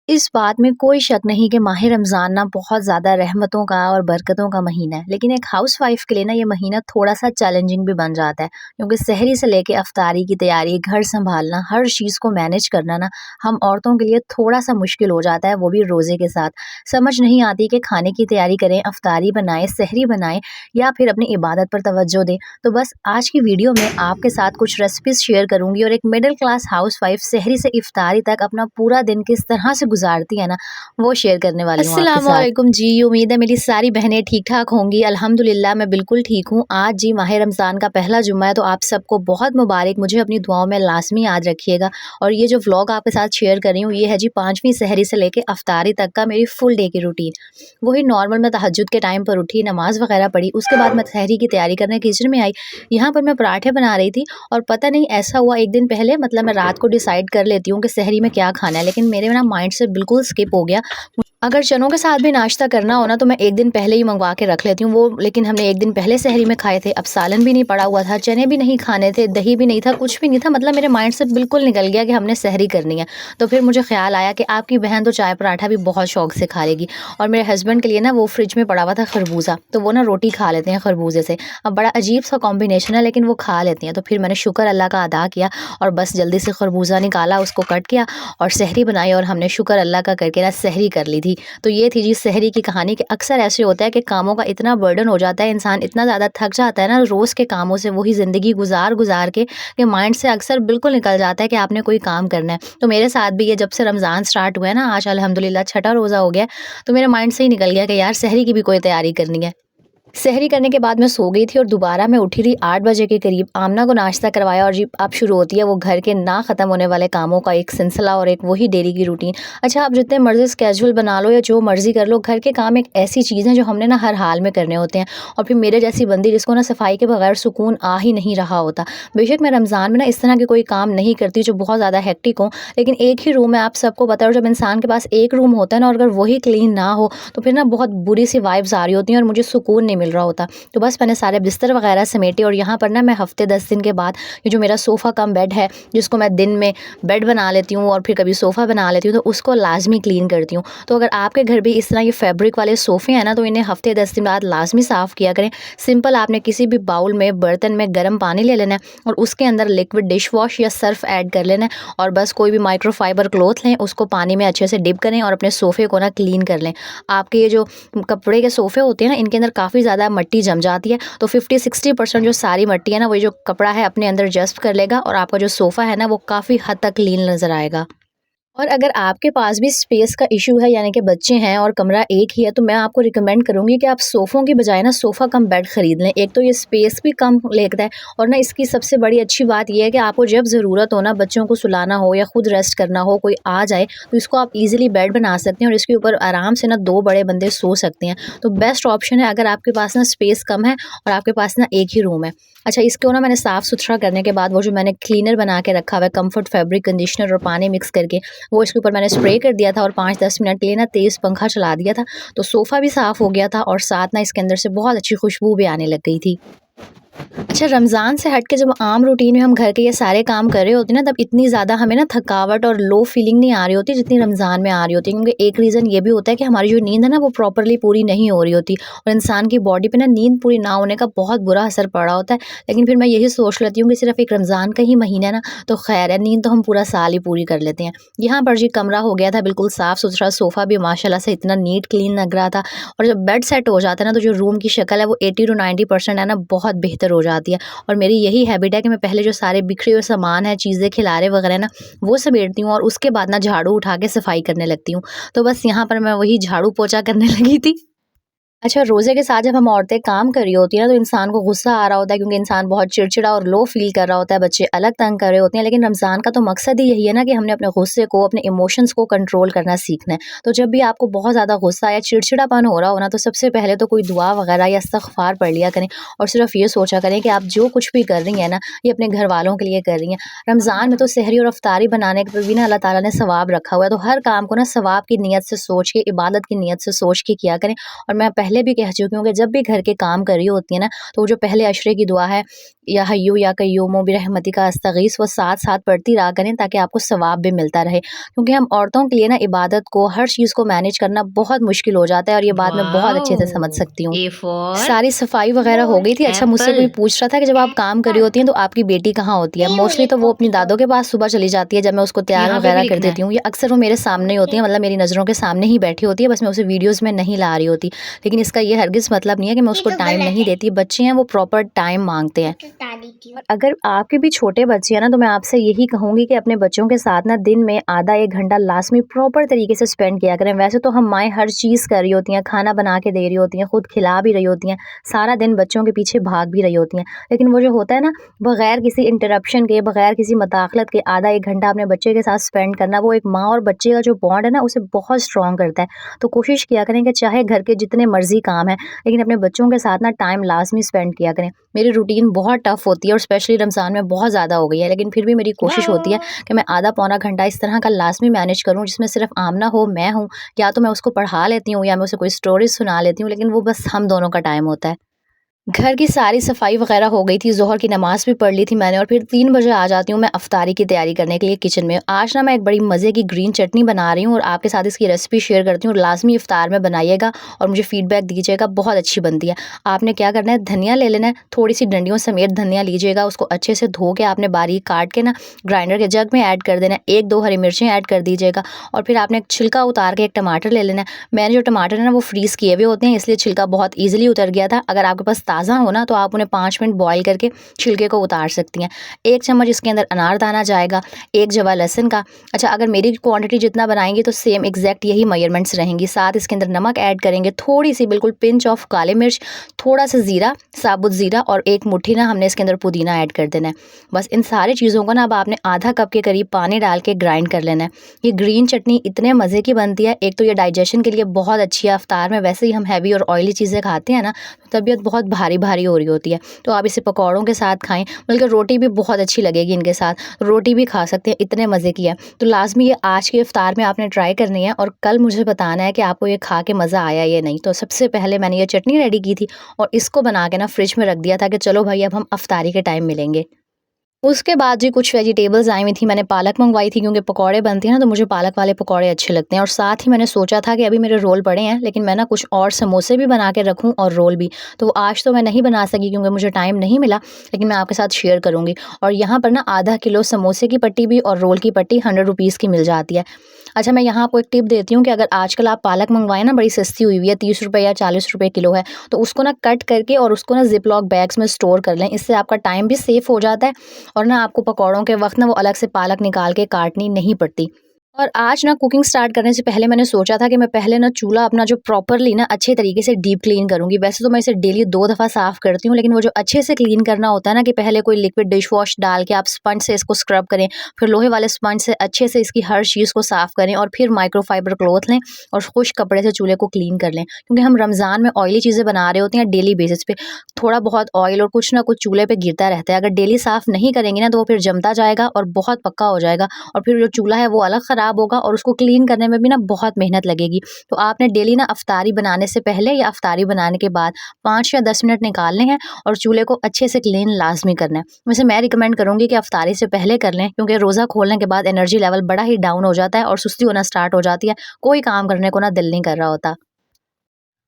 इस बात में कोई शक नहीं कि माह रमज़ान ना बहुत ज़्यादा रहमतों का और बरकतों का महीना है। लेकिन एक हाउसवाइफ़ के लिए ना ये महीना थोड़ा-सा चैलेंजिंग भी बन जाता है, क्योंकि सहरी से लेके इफ्तारी की तैयारी, घर सँभालना, हर चीज़ को मैनेज करना ना हम औरतों के लिए थोड़ा-सा मुश्किल हो जाता है, वो भी रोज़े के साथ। समझ नहीं आती कि खाने की तैयारी करें, इफ्तारी बनाएँ, सहरी बनाएँ या फिर अपनी इबादत पर तवज्जो दें। तो बस आज की वीडियो में आपके साथ कुछ रेसिपीज़ शेयर करूँगी और एक मिडल क्लास हाउसवाइफ़ सहरी से इफ्तारी तक अपना पूरा दिन किस तरह से गुज़ारती है ना, वो शेयर करने वाली हूँ आपके साथ। अस्सलामुअलैकुम जी, उम्मीद है मेरी सारी बहनें ठीक-ठाक होंगी। अल्हम्दुलिल्लाह मैं बिल्कुल ठीक हूँ। आज जी माह रमज़ान का पहला जुम्मा है, तो आप सबको बहुत मुबारक। मुझे अपनी दुआओं में लाज़मी याद रखिएगा। और ये जो व्लॉग आपके साथ शेयर कर रही हूँ, ये है जी 5वीं सहरी से लेके इफ्तारी तक का मेरी फुल डे की रूटीन। वही नॉर्मल मैं तहज्जुद के टाइम पर उठी, नमाज़ वग़ैरह पढ़ी, उसके बाद मैं सहरी की तैयारी करने किचन में आई। यहाँ पर मैं पराठे बना रही थी और पता नहीं ऐसा हुआ एक दिन पहले, मतलब मैं रात को डिसाइड कर लेती हूँ कि सहरी में क्या खाना है, लेकिन मेरे ना माइंड से बिल्कुल स्किप हो गया। अगर चनों के साथ भी नाश्ता करना हो ना, तो मैं एक दिन पहले ही मंगवा के रख लेती हूँ वो, लेकिन हमने एक दिन पहले सहरी में खाए थे। अब सालन भी नहीं पड़ा हुआ था, चने भी नहीं खाने थे, दही भी नहीं था, कुछ भी नहीं था, मतलब मेरे माइंड से बिल्कुल निकल गया कि हमने सहरी करनी है। तो फिर मुझे ख्याल आया कि आपकी बहन तो चाय पराठा भी बहुत शौक से खा लेगी, और मेरे हस्बैंड के लिए ना वो फ्रिज में पड़ा हुआ था खरबूजा, तो वो ना रोटी खा लेते हैं खरबूजे से। अब बड़ा अजीब सा कॉम्बिनेशन है, लेकिन वो खा लेती हैं। तो फिर मैंने शुक्र अल्लाह का अदा किया और बस जल्दी से खरबूजा निकाला, उसको कट किया और सहरी बनाई, और हमने शुक्र अल्लाह का करके ना सहरी कर ली थी। तो ये थी जी सहरी की कहानी कि अक्सर ऐसे होता है कि कामों का इतना बर्डन हो जाता है, इंसान इतना ज़्यादा थक जाता है ना रोज़ के कामों से, वही ज़िंदगी गुजार के, कि माइंड से अक्सर बिल्कुल निकल जाता है कि आपने कोई काम करना है। तो मेरे साथ भी ये जब से रमज़ान स्टार्ट हुआ है ना, आज अल्हम्दुलिल्लाह छठा रोज़ा हो गया है, तो मेरे माइंड से ही निकल गया कि यार सहरी की भी कोई तैयारी करनी है। सहरी करने के बाद मैं सो गई थी और दोबारा मैं उठी थी 8 बजे के करीब। आमना को नाश्ता करवाया और जी अब शुरू होती है वो घर के ना ख़त्म होने वाले कामों का एक सिलसिला और एक वही डेली की रूटीन। अच्छा, आप जितने मर्ज़ी स्केड्यूल बना लो या जो मर्ज़ी कर लो, घर के काम एक ऐसी चीज़ है जो हमने ना हर हाल में करने होते हैं। और फिर मेरे जैसी बंदी जिसको ना सफाई के बगैर सुकून आ ही नहीं रहा होता। बेशक मैं रमज़ान में ना इस तरह के कोई काम नहीं करती जो बहुत ज़्यादा हेक्टिक हो, लेकिन एक ही रूम है, आप सबको पता है, और जब इंसान के पास एक रूम होता है ना और अगर वही क्लीन ना हो, तो फिर ना बहुत बुरी सी वाइब्स आ रही होती हैं और मुझे सुकून नहीं मिल रहा होता। तो बस मैंने सारे बिस्तर वगैरह समेटे, और यहाँ पर ना मैं हफ़्ते 10 दिन के बाद ये जो मेरा सोफ़ा कम बेड है, जिसको मैं दिन में बेड बना लेती हूँ और फिर कभी सोफ़ा बना लेती हूँ, तो उसको लाज़मी क्लीन करती हूँ। तो अगर आपके घर भी इस तरह ये फैब्रिक वाले सोफ़े हैं ना, तो इन्हें हफ़्ते 10 दिन बाद लाज़मी साफ़ किया करें। सिंपल आपने किसी भी बाउल में, बर्तन में गर्म पानी ले लेना है और उसके अंदर लिक्विड डिश वॉश या सर्फ़ ऐड कर लेना है, और बस कोई भी माइक्रोफ़ाइबर क्लॉथ लें, उसको पानी में अच्छे से डिप करें और अपने सोफ़े को ना क्लीन कर लें। आपके ये जो कपड़े के सोफ़े होते हैं ना, इनके अंदर काफ़ी ज़्यादा मिट्टी जम जाती है, तो 50-60% जो सारी मिट्टी है ना, वही जो कपड़ा है अपने अंदर जज़्ब कर लेगा और आपका जो सोफ़ा है ना, वो काफ़ी हद तक क्लीन नज़र आएगा। और अगर आपके पास भी स्पेस का इशू है, यानी कि बच्चे हैं और कमरा एक ही है, तो मैं आपको रिकमेंड करूँगी कि आप सोफ़ों की बजाय ना सोफ़ा कम बेड ख़रीद लें। एक तो ये स्पेस भी कम लेता है, और ना इसकी सबसे बड़ी अच्छी बात ये है कि आपको जब ज़रूरत हो ना, बच्चों को सुलाना हो या खुद रेस्ट करना हो, कोई आ जाए, तो इसको आप ईज़िली बेड बना सकते हैं और इसके ऊपर आराम से ना 2 बड़े बंदे सो सकते हैं। तो बेस्ट ऑप्शन है अगर आपके पास ना स्पेस कम है और आपके पास ना एक ही रूम है। अच्छा, इसको ना मैंने साफ़-सुथरा करने के बाद वो जो मैंने क्लीनर बना के रखा हुआ है, कम्फर्ट फैब्रिक कंडीशनर और पानी मिक्स करके, वो इसके ऊपर मैंने स्प्रे कर दिया था और 5-10 मिनट के लिए ना तेज़ पंखा चला दिया था, तो सोफ़ा भी साफ़ हो गया था और साथ ना इसके अंदर से बहुत अच्छी खुशबू भी आने लग गई थी। अच्छा, रमज़ान से हट के जब आम रूटीन में हम घर के ये सारे काम कर रहे होते हैं ना, तब इतनी ज़्यादा हमें ना थकावट और लो फीलिंग नहीं आ रही होती जितनी रमज़ान में आ रही होती है, क्योंकि एक रीज़न ये भी होता है कि हमारी जो नींद है ना, वो प्रॉपर्ली पूरी नहीं हो रही होती, और इंसान की बॉडी पे ना नींद पूरी ना होने का बहुत बुरा असर पड़ रहा होता है। लेकिन फिर मैं यही सोच लेती हूँ कि सिर्फ एक रमज़ान का ही महीना है ना, तो खैर है, नींद तो हम पूरा साल ही पूरी कर लेते हैं। यहाँ पर जी कमरा हो गया था बिल्कुल साफ़ सुथरा, सोफ़ा भी माशाल्लाह से इतना नीट क्लीन लग रहा था, और जब बेड सेट हो जाता है ना, तो जो रूम की शक्ल है वो 80 टू 90% है ना, बहुत बेहतर हो जाती है। और मेरी यही हैबिट है कि मैं पहले जो सारे बिखरे हुए सामान है, चीज़ें, खिलारे वगैरह ना, वो समेटती हूँ और उसके बाद ना झाड़ू उठा के सफाई करने लगती हूँ। तो बस यहाँ पर मैं वही झाड़ू पोछा करने लगी थी। अच्छा, रोज़े के साथ जब हम औरतें काम कर रही होती हैं ना, तो इंसान को गुस्सा आ रहा होता है, क्योंकि इंसान बहुत चिड़चिड़ा और लो फ़ील कर रहा होता है, बच्चे अलग तंग कर रहे होते हैं। लेकिन रमज़ान का तो मकसद ही यही है ना कि हमने अपने गुस्से को, अपने इमोशंस को कंट्रोल करना सीखना है। तो जब भी आपको बहुत ज़्यादा गुस्सा या चिड़चिड़ापन हो रहा हो ना, तो सबसे पहले तो कोई दुआ वगैरह या इस्तिग़फ़ार पढ़ लिया करें, और सिर्फ़ ये सोचा करें कि आप जो कुछ भी कर रही हैं ना, ये अपने घरवालों के लिए कर रही हैं। रमज़ान में तो सहरी और इफ्तारी बनाने पे भी ना अल्लाह ताला ने सवाब रखा हुआ है, तो हर काम को ना सवाब की नीयत से सोच के, इबादत की नीयत से सोच के किया करें। और मैं पहले भी कह चुकी हूँ कि जब भी घर के काम कर रही होती है ना, तो वो जो पहले अशरे की दुआ है, या हय्यू या कय्यूम बिरहमती का अस्तगीस वो साथ-साथ पढ़ती रहा करें ताकि आपको सवाब भी मिलता रहे। क्योंकि हम औरतों के लिए ना इबादत को, हर चीज़ को मैनेज करना बहुत मुश्किल हो जाता है और ये बात मैं बहुत अच्छे से समझ Wow. सकती हूँ। A for सारी सफाई वगैरह हो गई थी। अच्छा मुझसे कोई apple. पूछ रहा था कि जब आप काम कर रही होती हैं तो आपकी बेटी कहाँ होती है? मोस्टली तो वो अपनी दादों के पास सुबह चली जाती है जब मैं उसको तैयार यहाँ पे भी वगैरह कर लिखना देती है। हूँ या अक्सर वो मेरे सामने ही होती है, मतलब मेरी नज़रों के सामने ही बैठी होती है, बस मैं उसे वीडियोज़ में नहीं ला रही होती। लेकिन इसका ये हरगिज़ मतलब नहीं है कि मैं उसको टाइम नहीं देती। बच्चे हैं वो प्रॉपर टाइम माँगते हैं। और अगर आपके भी छोटे बच्चे हैं ना तो मैं आपसे यही कहूँगी कि अपने बच्चों के साथ ना दिन में आधा 1 घंटा लाज़मी प्रॉपर तरीके से स्पेंड किया करें। वैसे तो हम माएँ हर चीज़ कर रही होती हैं, खाना बना के दे रही होती हैं, खुद खिला भी रही होती हैं, सारा दिन बच्चों के पीछे भाग भी रही होती हैं। लेकिन वो जो होता है ना, बगैर किसी इंटरप्शन के, बगैर किसी मदाखलत के आधा 1 घंटा अपने बच्चे के साथ स्पेंड करना, वो एक माँ और बच्चे का जो बॉन्ड है ना उसे बहुत स्ट्रॉन्ग करता है। तो कोशिश किया करें कि चाहे घर के जितने मर्ज़ी काम हैं, लेकिन अपने बच्चों के साथ ना टाइम लाज़मी स्पेंड किया करें। मेरी रूटीन बहुत टफ़ होती है और स्पेशली रमज़ान में बहुत ज़्यादा हो गई है, लेकिन फिर भी मेरी कोशिश होती है कि मैं आधा पौना घंटा इस तरह का लाज़मी मैनेज करूँ जिसमें सिर्फ़ आमना हो, मैं हूँ, या तो मैं उसको पढ़ा लेती हूँ या मैं उसे कोई स्टोरीज़ सुना लेती हूँ, लेकिन वो बस हम दोनों का टाइम होता है। घर की सारी सफाई वगैरह हो गई थी, ज़ोहर की नमाज़ भी पढ़ ली थी मैंने और फिर 3 बजे आ जाती हूँ मैं इफ्तारी की तैयारी करने के लिए किचन में। आज ना मैं एक बड़ी मज़े की ग्रीन चटनी बना रही हूँ और आपके साथ इसकी रेसिपी शेयर करती हूँ। लाज़मी इफ्तार में बनाइएगा और मुझे फ़ीडबैक दीजिएगा, बहुत अच्छी बनती है। आपने क्या करना है, धनिया ले लेना है, थोड़ी-सी डंडियों समेत धनिया लीजिएगा, उसको अच्छे से धो के आपने बारीक काट के ना ग्राइंडर के जग में ऐड कर देना है। 1-2 हरी मिर्चें ऐड कर दीजिएगा और फिर आपने एक छिलका उतार के एक टमाटर ले लेना है। मैंने जो टमाटर है ना वो फ्रीज़ किए हुए होते हैं, इसलिए छिलका बहुत ईज़िली उतर गया था। अगर आपके पास ताज़ा हो ना तो आप उन्हें 5 मिनट बॉयल करके छिलके को उतार सकती हैं। 1 चम्मच इसके अंदर अनारदाना जाएगा, 1 जवा लहसुन का। अच्छा अगर मेरी क्वांटिटी जितना बनाएँगी तो सेम एग्ज़ैक्ट यही मेजरमेंट्स रहेंगी। साथ इसके अंदर नमक ऐड करेंगे, थोड़ी-सी बिल्कुल पिंच ऑफ काली मिर्च, थोड़ा-सा ज़ीरा, साबुत ज़ीरा और 1 मुट्ठी ना हमने इसके अंदर पुदीना ऐड कर देना है। बस इन सारी चीज़ों को ना अब आपने आधा कप के करीब पानी डाल के ग्राइंड कर लेना है। ये ग्रीन चटनी इतने मज़े की बनती है, एक तो ये डाइजेशन के लिए बहुत अच्छी है, इफ्तार में वैसे ही हम हैवी और ऑयली चीज़ें खाते हैं ना, तो तबीयत बहुत भारी-भारी हो रही होती है। तो आप इसे पकौड़ों के साथ खाएँ, बल्कि रोटी भी बहुत अच्छी लगेगी इनके साथ, रोटी भी खा सकते हैं, इतने मज़े की है। तो लाज़मी ये आज के इफ्तार में आपने ट्राई करनी है और कल मुझे बताना है कि आपको ये खा के मज़ा आया या नहीं। तो सबसे पहले मैंने ये चटनी रेडी की थी और इसको बना के ना फ्रिज में रख दिया था कि चलो भाई अब हम इफ्तारी के टाइम मिलेंगे। उसके बाद जी कुछ वेजिटेबल्स आई हुई थी, मैंने पालक मंगवाई थी क्योंकि पकौड़े बनते हैं ना तो मुझे पालक वाले पकौड़े अच्छे लगते हैं और साथ ही मैंने सोचा था कि अभी मेरे रोल पड़े हैं लेकिन मैं ना कुछ और समोसे भी बना के रखूं और रोल भी। तो आज तो मैं नहीं बना सकी क्योंकि मुझे टाइम नहीं मिला, लेकिन मैं आपके साथ शेयर करूँगी। और यहाँ पर ना आधा किलो समोसे की पट्टी भी और रोल की पट्टी 100 रुपीज़ की मिल जाती है। अच्छा मैं यहाँ आपको एक टिप देती हूँ कि अगर आजकल आप पालक मंगवाएं ना, बड़ी सस्ती हुई हुई है, 30 रुपये या 40 रुपये किलो है, तो उसको ना कट करके और उसको ना ज़िप लॉक बैग्स में स्टोर कर लें। इससे आपका टाइम भी सेफ़ हो जाता है और ना आपको पकौड़ों के वक़्त ना वो अलग से पालक निकाल के काटनी नहीं पड़ती। और आज ना कुकिंग स्टार्ट करने से पहले मैंने सोचा था कि मैं पहले ना चूल्हा अपना जो प्रॉपरली ना अच्छे तरीके से डीप क्लीन करूँगी। वैसे तो मैं इसे डेली 2 दफ़ा साफ़ करती हूँ, लेकिन वो जो अच्छे से क्लीन करना होता है ना कि पहले कोई लिक्विड डिश वॉश डाल के आप स्पंज से इसको स्क्रब करें, फिर लोहे वाले स्पंज से अच्छे से इसकी हर चीज़ को साफ़ करें और फिर माइक्रोफाइबर क्लॉथ लें और खुश्क कपड़े से चूल्हे को क्लीन कर लें। क्योंकि हम रमज़ान में ऑयली चीज़ें बना रहे होते हैं डेली बेसिस पे, थोड़ा बहुत ऑयल और कुछ ना कुछ चूल्हे पे गिरता रहता है। अगर डेली साफ़ नहीं करेंगे ना तो वो फिर जमता जाएगा और बहुत पक्का हो जाएगा और फिर जो चूल्हा है वो अलग ख़राब होगा और उसको क्लीन करने में भी ना बहुत मेहनत लगेगी। तो आपने डेली ना इफ्तारी बनाने से पहले या इफ्तारी बनाने के बाद 5 या 10 मिनट निकालने हैं और चूल्हे को अच्छे से क्लीन लाज़मी करना है। वैसे मैं रिकमेंड करूँगी कि इफ्तारी से पहले कर लें क्योंकि रोज़ा खोलने के बाद एनर्जी लेवल बड़ा ही डाउन हो जाता है और सुस्ती होना स्टार्ट हो जाती है। कोई काम करने को ना दिल नहीं कर रहा होता।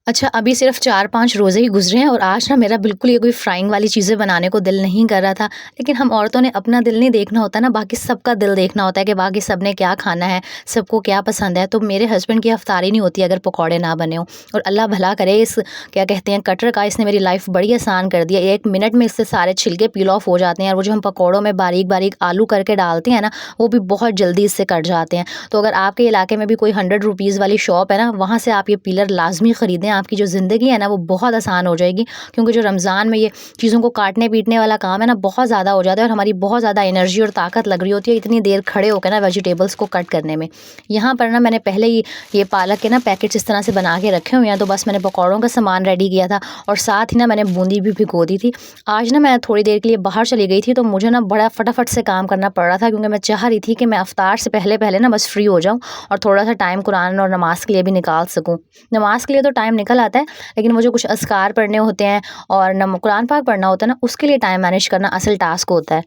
अच्छा, अभी सिर्फ़ 4-5 रोज़े ही गुज़रे हैं और आज ना मेरा बिल्कुल ये कोई फ्राइंग वाली चीज़ें बनाने को दिल नहीं कर रहा था। लेकिन हम औरतों ने अपना दिल नहीं देखना होता ना, बाकी सबका दिल देखना होता है कि बाकी सब ने क्या खाना है, सबको क्या पसंद है। तो मेरे हस्बैंड की इफ्तारी नहीं होती अगर पकौड़े ना बने हों। और अल्लाह भला करे इस क्या कहते हैं कटर का, इसने मेरी लाइफ़ बड़ी आसान कर दी है। 1 मिनट में इससे सारे छिलके पील ऑफ हो जाते हैं और वो जो हम पकौड़ों में बारीक-बारीक आलू करके डालते हैं ना, वो भी बहुत जल्दी इससे कट जाते हैं। तो अगर आपके इलाके में भी कोई 100 रुपीज़ वाली शॉप है ना, वहाँ से आप ये पीलर लाज़मी ख़रीदें। आपकी जो ज़िंदगी है ना वो बहुत आसान हो जाएगी क्योंकि जो रमज़ान में ये चीज़ों को काटने पीटने वाला काम है ना बहुत ज़्यादा हो जाता है और हमारी बहुत ज़्यादा एनर्जी और ताकत लग रही होती है इतनी देर खड़े होकर ना वेजिटेबल्स को कट करने में। यहाँ पर ना मैंने पहले ही ये पालक के ना पैकेट्स इस तरह से बना के रखे हुए हैं, तो बस मैंने पकौड़ों का सामान रेडी किया था और साथ ही ना मैंने बूंदी भी भिगो दी थी। आज ना मैं थोड़ी देर के लिए बाहर चली गई थी तो मुझे ना बड़ा फटाफट से काम करना पड़ रहा था क्योंकि मैं चाह रही थी कि मैं इफ्तार से पहले पहले ना बस फ्री हो जाऊँ और थोड़ा सा टाइम कुरान और नमाज़ के लिए भी निकाल सकूँ। नमाज़ के लिए तो टाइम निकल आता है, लेकिन वो जो कुछ अज़कार पढ़ने होते हैं और कुरान पाक पढ़ना होता है ना, उसके लिए टाइम मैनेज करना असल टास्क होता है।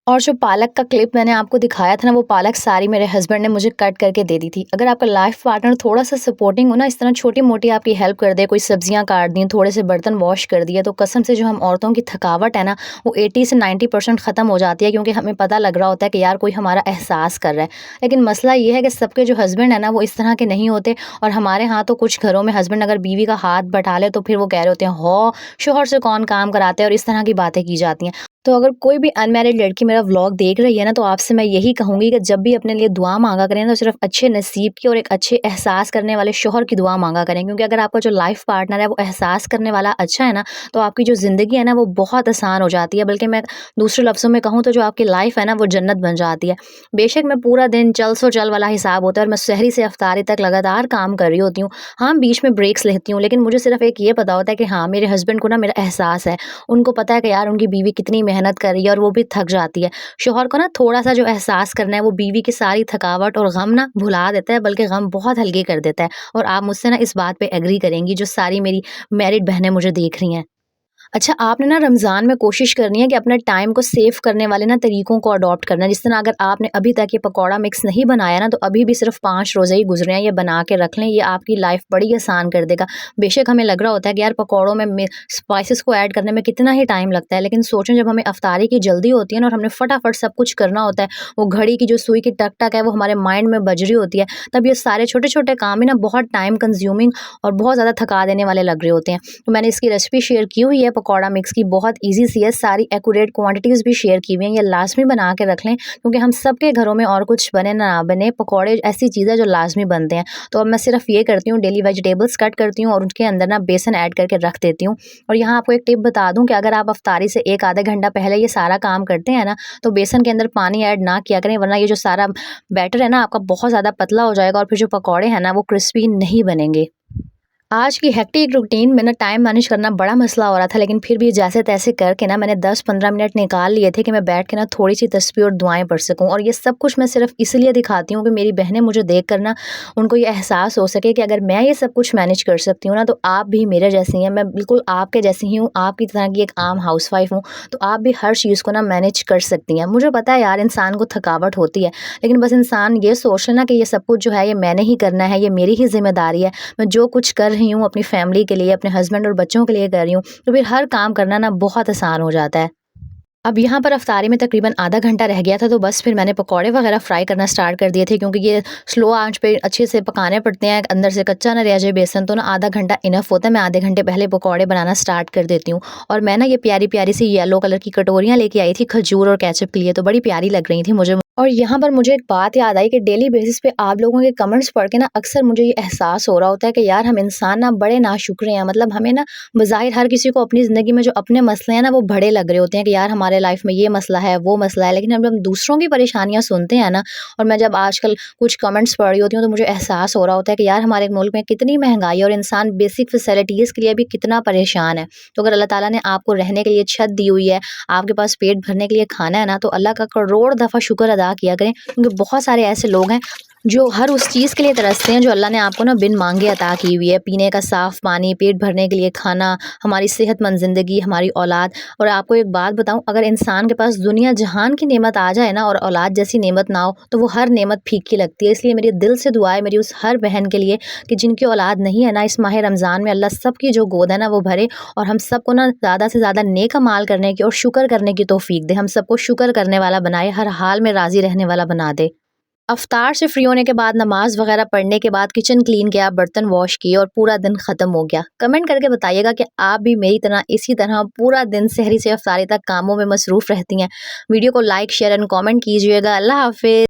और जो पालक का क्लिप मैंने आपको दिखाया था ना, वो पालक सारी मेरे हस्बैंड ने मुझे कट करके दे दी थी। अगर आपका लाइफ पार्टनर थोड़ा-सा सपोर्टिंग हो ना, इस तरह छोटी-मोटी आपकी हेल्प कर दे, कोई सब्जियाँ काट दी, थोड़े से बर्तन वॉश कर दिए, तो कसम से जो हम औरतों की थकावट है ना, वो 80 से 90% ख़त्म हो जाती है, क्योंकि हमें पता लग रहा होता है कि यार कोई हमारा एहसास कर रहा है। लेकिन मसला ये है कि सबके जो हस्बैंड है ना, वो इस तरह के नहीं होते। और हमारे यहाँ तो कुछ घरों में हस्बैंड अगर बीवी का हाथ बटा ले, तो फिर वो कह रहे होते हैं, "हो, शौहर से कौन काम कराते हैं?" और इस तरह की बातें की जाती हैं। तो अगर कोई भी अनमैरिड लड़की मेरा व्लॉग देख रही है ना, तो आपसे मैं यही कहूँगी कि जब भी अपने लिए दुआ मांगा करें, तो सिर्फ अच्छे नसीब की और एक अच्छे एहसास करने वाले शौहर की दुआ मांगा करें। क्योंकि अगर आपका जो लाइफ पार्टनर है वो एहसास करने वाला अच्छा है ना, तो आपकी जो ज़िंदगी है ना, वो बहुत आसान हो जाती है। बल्कि मैं दूसरे लफ्ज़ों में कहूँ तो जो आपकी लाइफ है ना, वो जन्नत बन जाती है। बेशक मैं पूरा दिन चल सो चल वाला हिसाब होता है और मैं सहरी से इफ्तारी तक लगातार काम कर रही होती हूँ। हाँ, बीच में ब्रेक्स लेती हूँ, लेकिन मुझे सिर्फ एक ये पता होता है कि हाँ, मेरे हस्बैंड को ना मेरा एहसास है। उनको पता है कि यार उनकी बीवी कितनी मेहनत कर रही है और वो भी थक जाती है। शौहर को ना थोड़ा-सा जो एहसास करना है, वो बीवी की सारी थकावट और गम ना भुला देता है, बल्कि गम बहुत हल्के कर देता है। और आप मुझसे ना इस बात पे एग्री करेंगी, जो सारी मेरी मैरिड बहनें मुझे देख रही हैं। अच्छा, आपने ना रमज़ान में कोशिश करनी है कि अपने टाइम को सेव करने वाले ना तरीकों को अडॉप्ट करना है। जिस तरह अगर आपने अभी तक ये पकौड़ा मिक्स नहीं बनाया ना, तो अभी भी सिर्फ 5 रोज़े ही गुज़रे हैं, ये बना के रख लें, ये आपकी लाइफ़ बड़ी आसान कर देगा। बेशक हमें लग रहा होता है कि यार पकौड़ों में स्पाइसेस को ऐड करने में कितना ही टाइम लगता है, लेकिन सोचें जब हमें इफ्तारी की जल्दी होती है ना और हमने फटाफट सब कुछ करना होता है, वो घड़ी की जो सुई की टक-टक है वो हमारे माइंड में बज रही होती है, तब ये सारे छोटे-छोटे काम ही ना बहुत टाइम कंज्यूमिंग और बहुत ज़्यादा थका देने वाले लग रहे होते हैं। तो मैंने इसकी रेसिपी शेयर की हुई है पकौड़ा मिक्स की, बहुत ईज़ी सी है, सारी एक्यूरेट क्वांटिटीज़ भी शेयर की हुई हैं। ये लाज़मी बना के रख लें, क्योंकि हम सबके घरों में और कुछ बने ना बने, पकौड़े ऐसी चीज़ है जो लाज़मी बनते हैं। तो अब मैं सिर्फ ये करती हूँ, डेली वेजिटेबल्स कट करती हूँ और उनके अंदर ना बेसन ऐड करके रख देती हूँ। और यहाँ आपको एक टिप बता दूँ कि अगर आप इफ्तारी से 1 आधा घंटा पहले ये सारा काम करते हैं ना, तो बेसन के अंदर पानी ऐड ना किया करें, वरना ये जो सारा बैटर है ना आपका बहुत ज़्यादा पतला हो जाएगा और फिर जो पकौड़े हैं ना वो क्रिस्पी नहीं बनेंगे। आज की हेक्टिक रूटीन में ना टाइम मैनेज करना बड़ा मसला हो रहा था, लेकिन फिर भी जैसे-तैसे करके ना मैंने 10-15 मिनट निकाल लिए थे कि मैं बैठ के ना थोड़ी-सी तस्बीह और दुआएँ पढ़ सकूँ। और ये सब कुछ मैं सिर्फ़ इसलिए दिखाती हूँ कि मेरी बहनें मुझे देख कर ना उनको ये एहसास हो सके कि अगर मैं ये सब कुछ मैनेज कर सकती हूँ ना, तो आप भी मेरे जैसी हैं। मैं बिल्कुल आपके जैसी ही हूँ, आपकी तरह की एक आम हाउसवाइफ़ हूँ, तो आप भी हर चीज़ को ना मैनेज कर सकती हैं। मुझे पता है यार इंसान को थकावट होती है, लेकिन बस इंसान ये सोच ले ना कि ये सब कुछ जो है ये मैंने ही करना है, ये मेरी ही ज़िम्मेदारी है। मैं जो कुछ कर रही हूँ अपनी फैमिली के लिए, अपने हस्बैंड और बच्चों के लिए कर रही हूँ, तो फिर हर काम करना ना बहुत आसान हो जाता है। अब यहाँ पर इफ्तारी में तकरीबन आधा घंटा रह गया था, तो बस फिर मैंने पकौड़े वगैरह फ्राई करना स्टार्ट कर दिए थे, क्योंकि ये स्लो आंच पे अच्छे से पकाने पड़ते हैं, अंदर से कच्चा ना रह जाए बेसन, तो ना आधा घंटा इनफ होता है। मैं आधे घंटे पहले पकौड़े बनाना स्टार्ट कर देती हूँ। और मैं ना ये प्यारी-प्यारी सी येलो कलर की कटोरियाँ लेके आई थी खजूर और केचप के लिए, तो बड़ी प्यारी लग रही थी मुझे। और यहाँ पर मुझे एक बात याद आई कि डेली बेसिस पे आप लोगों के कमेंट्स पढ़ के ना अक्सर मुझे ये एहसास हो रहा होता है कि यार हम इंसान ना बड़े नाशुक्र हैं। मतलब हमें ना बज़ाहिर हर किसी को अपनी ज़िंदगी में जो अपने मसले हैं ना वो बड़े लग रहे होते हैं कि यार हमारे लाइफ में ये मसला है, वो मसला है। लेकिन जब हम दूसरों की परेशानियाँ सुनते हैं ना, और मैं जब आजकल कुछ कमेंट्स पढ़ रही होती हूँ, तो मुझे एहसास हो रहा होता है कि यार हमारे मुल्क में कितनी महंगाई है और इंसान बेसिक फैसिलिटीज़ के लिए भी कितना परेशान है। तो अगर अल्लाह ताला ने आपको रहने के लिए छत दी हुई है, आपके पास पेट भरने के लिए खाना है ना, तो अल्लाह का करोड़ दफ़ा शुक्र अदा किया करें, क्योंकि बहुत सारे ऐसे लोग हैं जो हर उस चीज़ के लिए तरसते हैं जो अल्लाह ने आपको ना बिन मांगे अता की हुई है। पीने का साफ़ पानी, पेट भरने के लिए खाना, हमारी सेहतमंद ज़िंदगी, हमारी औलाद। और आपको एक बात बताऊँ, अगर इंसान के पास दुनिया जहान की नेमत आ जाए ना और औलाद जैसी नेमत ना हो, तो वो हर नेमत फीकी लगती है। इसलिए मेरी दिल से दुआ है मेरी उस हर बहन के लिए कि जिनकी औलाद नहीं है ना, इस माह रमज़ान में अल्लाह सबकी जो गोद है ना वो भरे, और हम सबको ना ज़्यादा से ज़्यादा नेक अमाल करने की और शुक्र करने की तौफ़ीक दे। हम सबको शुक्र करने वाला बनाए, हर हाल में राज़ी रहने वाला बना दे। अफ्तार से फ्री होने के बाद नमाज वगैरह पढ़ने के बाद किचन क्लीन किया, बर्तन वॉश किए और पूरा दिन ख़त्म हो गया। कमेंट करके बताइएगा कि आप भी मेरी तरह इसी तरह पूरा दिन सहरी से अफ्तारी तक कामों में मसरूफ़ रहती हैं। वीडियो को लाइक, शेयर एंड कमेंट कीजिएगा। अल्लाह हाफ़िज़।